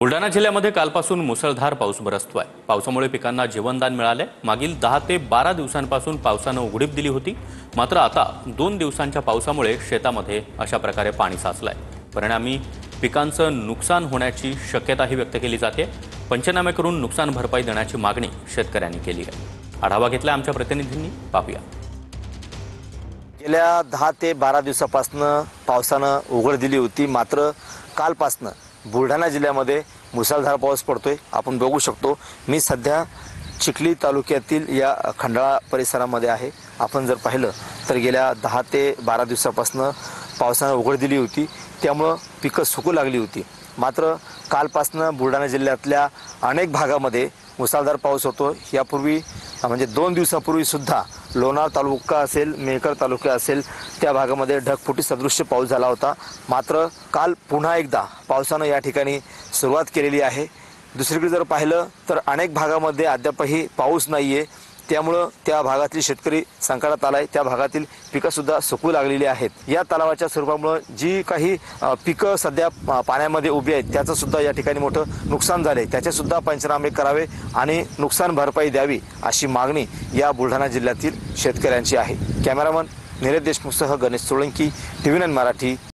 बुलढाणा जिल्ह्यामध्ये कालपासून मुसळधार पाऊस बरसतोय। पावसामुळे पिकांना जीवनदान मिळाले। मागील 10 ते 12 दिवसांपासून पावसाने उघडीप दिली होती, मात्र आता 2 दिवसांच्या पावसामुळे शेतामध्ये अशा प्रकारे पाणी साचलंय। परिणामी पिकांचं नुकसान होण्याची शक्यताही व्यक्त केली जाते। पंचनामे करून नुकसान भरपाई देण्याची मागणी शेतकऱ्यांनी केली आहे। आढावा घेतला आमच्या प्रतिनिधींनी, पाहूया। गेल्या 10 ते 12 दिवसापासून पावसानं उघड दिली होती, मात्र कालपासून बुलढाणा जिल्ह्यामध्ये मुसळधार पाऊस पडतोय। आपण बघू शकतो, मी सध्या चिखली तालुक्यातील या खंडाळा परिसरामध्ये आहे। आपण जर पाहिलं तर गेल्या 10 ते 12 दिवसापासून पावसानं उघड दिली होती, त्यामुळे पिकं सुकू लागली होती। मात्र कालपासून बुलढाणा जिल्ह्यातल्या अनेक भागामध्ये मुसळधार पाऊस होतो। यापूर्वी म्हणजे 2 दिवसापूर्वी सुद्धा लोणार तालुका असेल, मेहकर तालुका असेल, त्या भागामध्ये ढगफुटी सदृश्य पाऊस झाला होता। मात्र काल पुन्हा एकदा पावसानं या ठिकाणी सुरुवात केलेली आहे। दुसरीकडे जर पाहिलं तर अनेक भागामध्ये अद्यापही पाऊस नाहीये, त्यामुळे त्या भागातील शेतकरी संकटात आलाय। त्या भागातील पिकं सुद्धा सुकू लागलेली आहेत। या तलावाच्या स्वरूपामुळे जी काही पिकं सध्या पाण्यामध्ये उभी आहेत, त्याचं सुद्धा या ठिकाणी मोठं नुकसान झाले। त्याचे सुद्धा पंचनामे करावे आणि नुकसान भरपाई द्यावी अशी मागणी या बुलढाणा जिल्ह्यातील शेतकऱ्यांची आहे। कॅमेरामन नीरज देशमुखसह गणेश सोळंकी, TV9 मराठी।